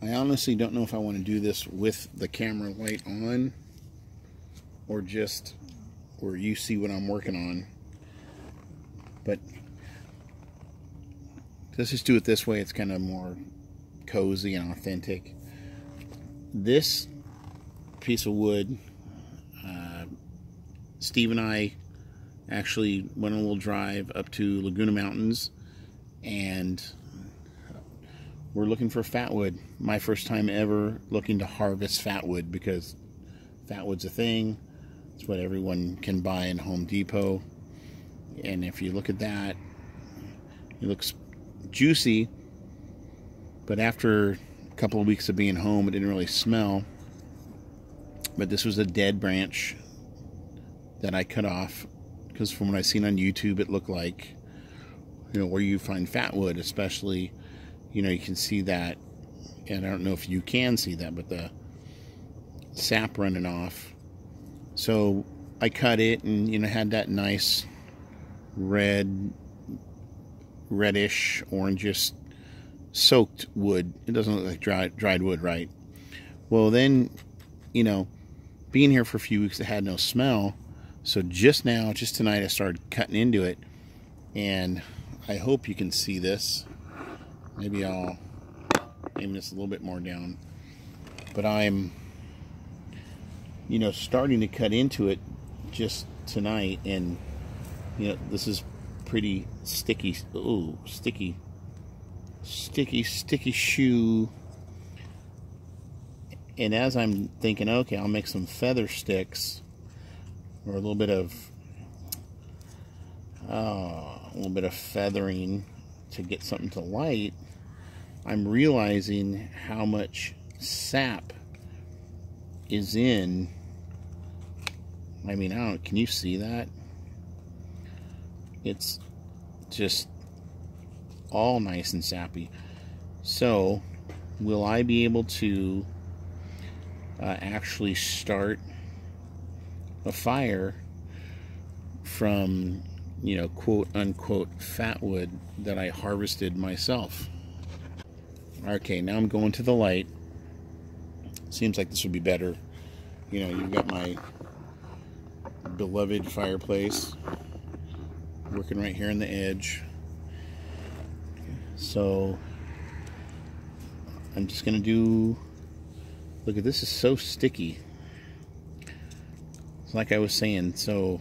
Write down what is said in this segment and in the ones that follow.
I honestly don't know if I want to do this with the camera light on or just where you see what I'm working on. But let's just do it this way. It's kind of more cozy and authentic. This piece of wood, Steve and I actually went on a little drive up to Laguna Mountains, and we're looking for fatwood. My first time ever looking to harvest fatwood, because fatwood's a thing. It's what everyone can buy in Home Depot. And if you look at that, it looks juicy, but after a couple of weeks of being home, it didn't really smell. But this was a dead branch that I cut off, because from what I've seen on YouTube, it looked like, you know, where you find fatwood, especially, you know, you can see that, and I don't know if you can see that, but the sap running off. So I cut it, and, you know, had that nice reddish, orangish, soaked wood. It doesn't look like dried wood, right? Well, then, you know, being here for a few weeks, it had no smell. So just now, just tonight, I started cutting into it, and I hope you can see this. Maybe I'll aim this a little bit more down. But I'm, you know, starting to cut into it just tonight, and, you know, this is pretty sticky. Ooh, sticky shoe. And as I'm thinking, okay, I'll make some feather sticks, or a little bit of feathering to get something to light, I'm realizing how much sap is in. I mean, I don't, can you see that? It's just all nice and sappy. So, will I be able to actually start a fire from, you know, quote unquote fatwood that I harvested myself? Okay, now I'm going to the light. Seems like this would be better. You know, you've got my beloved fireplace working right here on the edge. So I'm just gonna do, look at this, is so sticky. It's like I was saying, so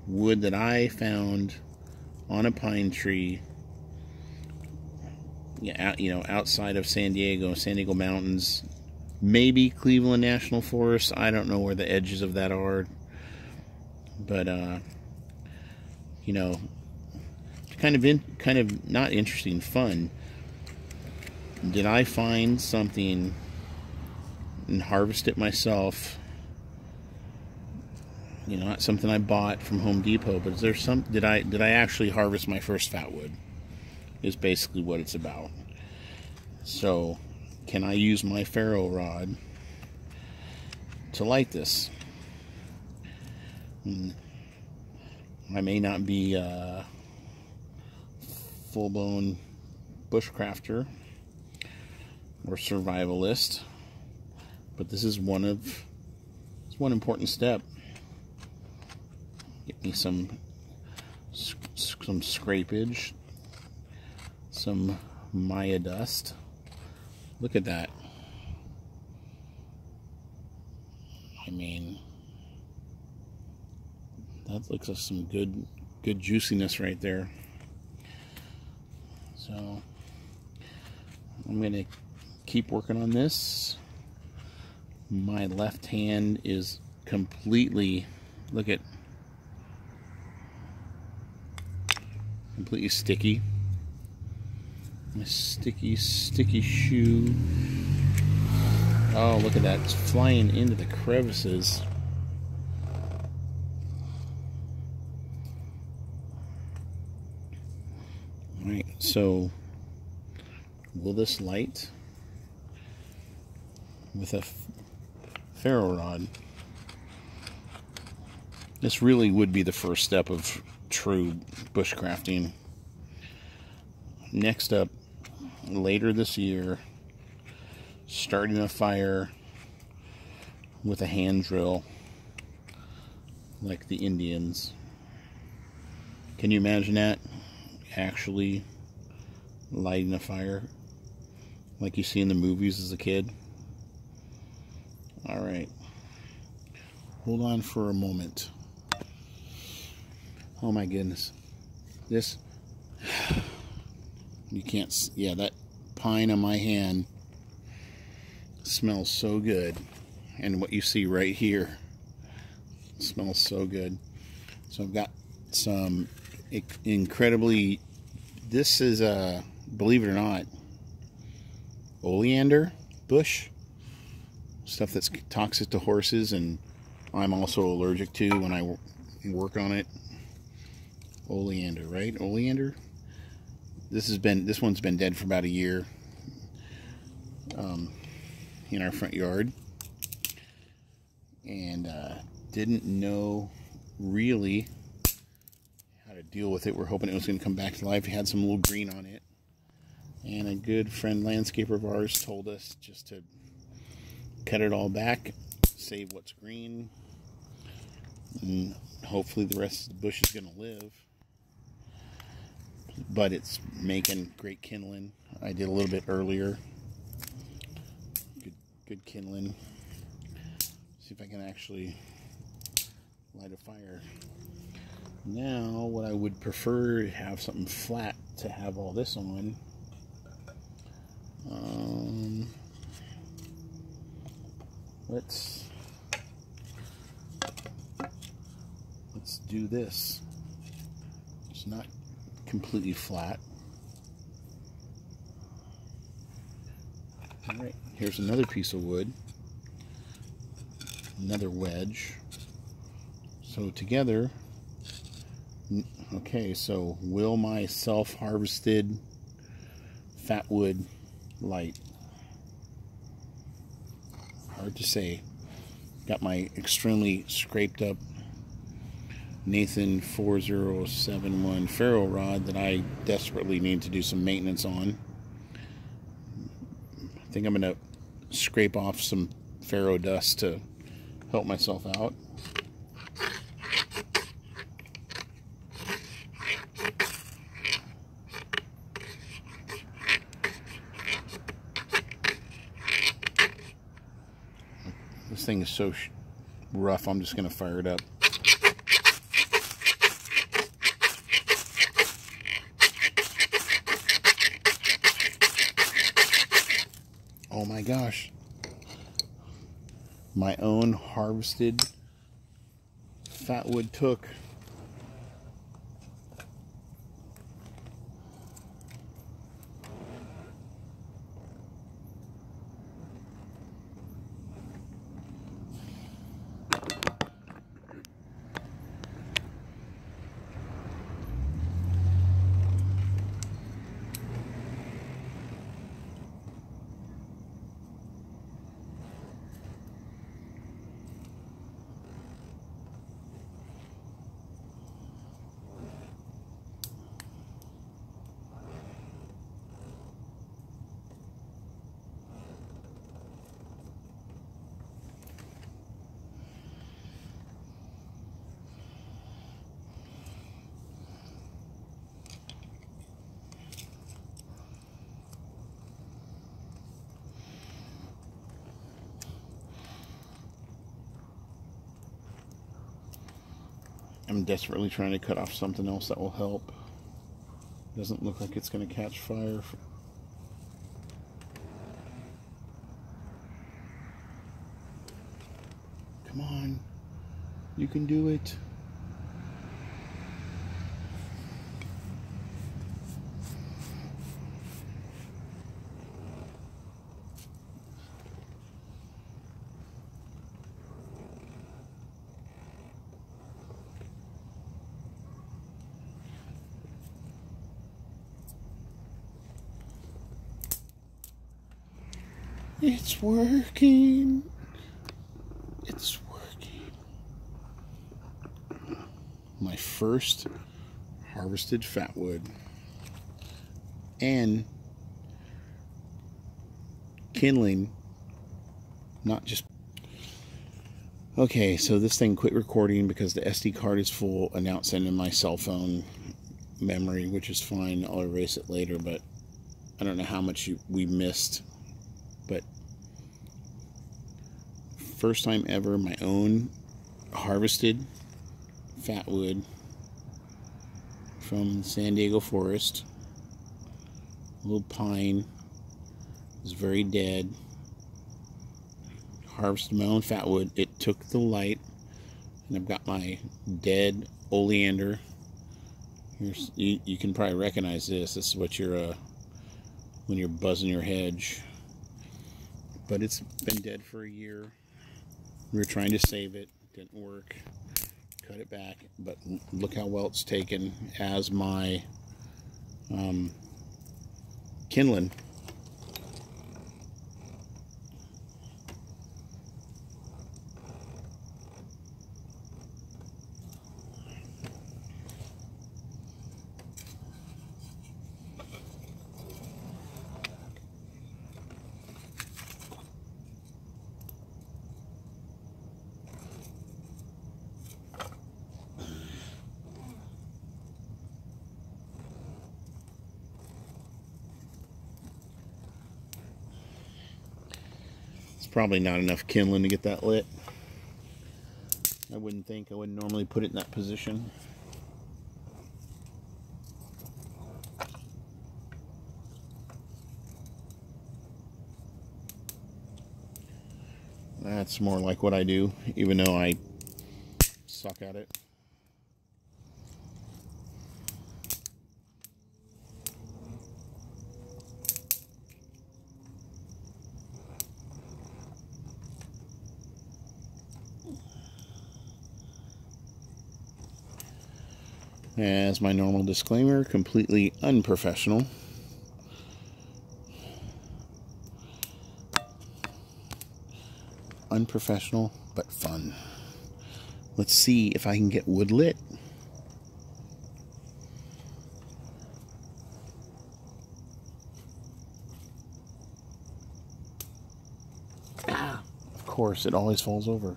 wood that I found on a pine tree, yeah, you know, outside of San Diego Mountains, maybe Cleveland National Forest. I don't know where the edges of that are, but you know, kind of not interesting, fun. Did I find something and harvest it myself? You know, not something I bought from Home Depot, but is there some, did I actually harvest my first fatwood? Is basically what it's about. So, can I use my ferro rod to light this? I may not be a full-blown bushcrafter or survivalist, but this is one important step. Get me some scrapage, some Maya dust. Look at that. I mean, that looks like some good juiciness right there. So I'm gonna keep working on this. My left hand is completely, look at, completely sticky. My sticky shoe. Oh, look at that. It's flying into the crevices. Alright, so will this light with a ferro rod? This really would be the first step of true bushcrafting. Next up, later this year, starting a fire with a hand drill like the Indians. Can you imagine that? Actually lighting a fire like you see in the movies as a kid. Alright. Hold on for a moment. Oh my goodness. This, you can't, yeah, that pine on my hand smells so good. And what you see right here smells so good. So I've got some incredibly, this is a, believe it or not, oleander bush. Stuff that's toxic to horses, and I'm also allergic to when I work on it. Oleander, right? Oleander. This one's been dead for about a year in our front yard, and didn't know really how to deal with it. We're hoping it was going to come back to life. It had some little green on it, and a good friend landscaper of ours told us just to cut it all back, save what's green, and hopefully the rest of the bush is going to live. But it's making great kindling. I did a little bit earlier. Good kindling. See if I can actually light a fire. Now, what I would prefer to have something flat to have all this on. Let's do this. It's not completely flat. Alright, here's another piece of wood. Another wedge. So together, okay, so will my self-harvested Fatwood light? Hard to say. Got my extremely scraped up Nathan 4071 ferro rod that I desperately need to do some maintenance on. I think I'm going to scrape off some ferro dust to help myself out. This thing is so rough, I'm just going to fire it up. Oh my gosh. My own harvested Fatwood took. I'm desperately trying to cut off something else that will help. Doesn't look like it's going to catch fire. Come on. You can do it. It's working. It's working. My first harvested Fatwood. And kindling, not just... Okay, so this thing quit recording because the SD card is full, and now it's sending my cell phone memory, which is fine. I'll erase it later, but I don't know how much we missed. But first time ever, my own harvested fatwood from San Diego forest. A little pine. It was very dead. Harvested my own fatwood. It took the light, and I've got my dead oleander. Here's, you can probably recognize this. This is what you're when you're buzzing your hedge. But it's been dead for a year. We were trying to save it. Didn't work. Cut it back. But look how well it's taken as my kindling. Probably not enough kindling to get that lit. I wouldn't think. I wouldn't normally put it in that position. That's more like what I do, even though I suck at it. As my normal disclaimer, completely unprofessional. Unprofessional, but fun. Let's see if I can get wood lit. Ah, of course, it always falls over.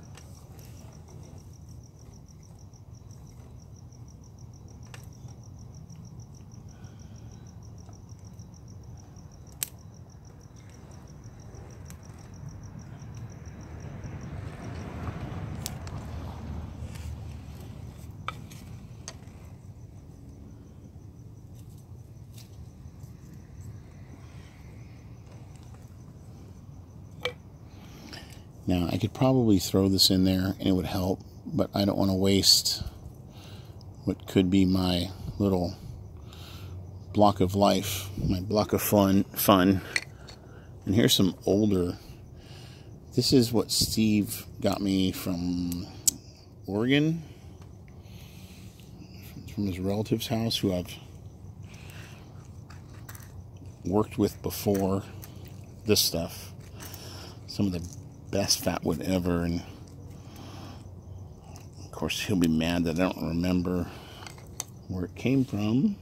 Now, I could probably throw this in there and it would help, but I don't want to waste what could be my little block of life, my block of fun. And here's some older. This is what Steve got me from Oregon, from his relative's house, who I've worked with before. This stuff. Some of the best fatwood ever, and of course he'll be mad that I don't remember where it came from.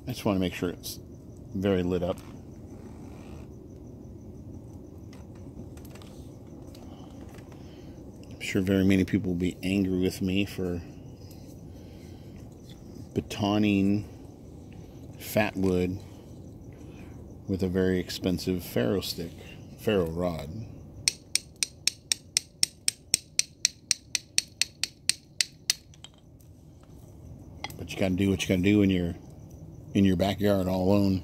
I just want to make sure it's very lit up. I'm sure very many people will be angry with me for batoning fatwood with a very expensive ferro rod. But you gotta do what you gotta do when you're in your backyard all alone.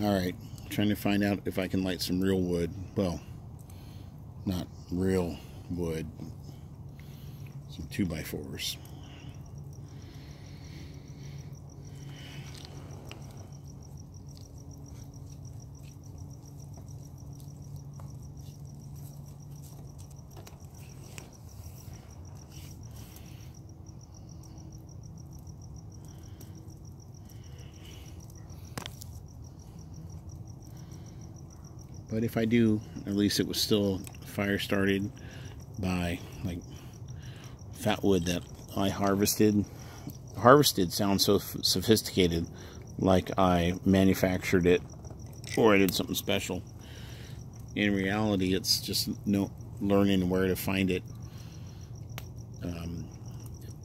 Alright, trying to find out if I can light some real wood. Well, not real wood. Some 2x4s. But if I do, at least it was still fire started by like Fatwood that I harvested. Harvested sounds so sophisticated, like I manufactured it or I did something special. In reality, it's just learning where to find it.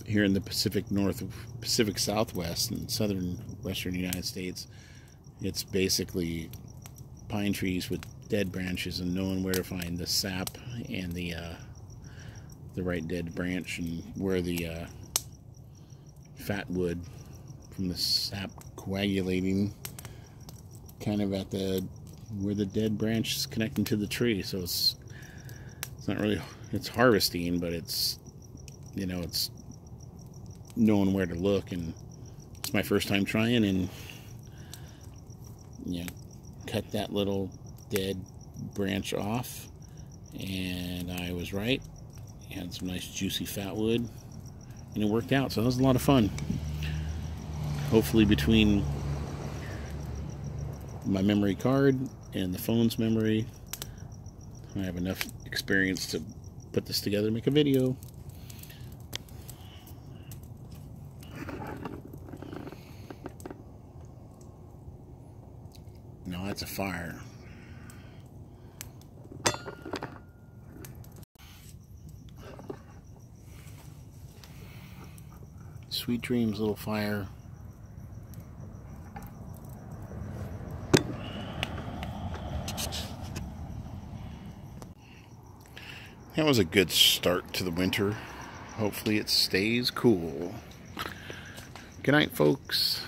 Here in the Pacific Southwest and southern western United States, it's basically pine trees with dead branches and knowing where to find the sap and the right dead branch, and where the fat wood from the sap coagulating kind of at where the dead branch is connecting to the tree. So it's not really, it's harvesting, but it's, you know, it's knowing where to look. And it's my first time trying, and you know, cut that little dead branch off, and I was right. Had some nice juicy fat wood, and it worked out. So that was a lot of fun. Hopefully between my memory card and the phone's memory, I have enough experience to put this together and make a video. No, that's a fire. Sweet dreams, little fire. That was a good start to the winter. Hopefully it stays cool. Good night, folks.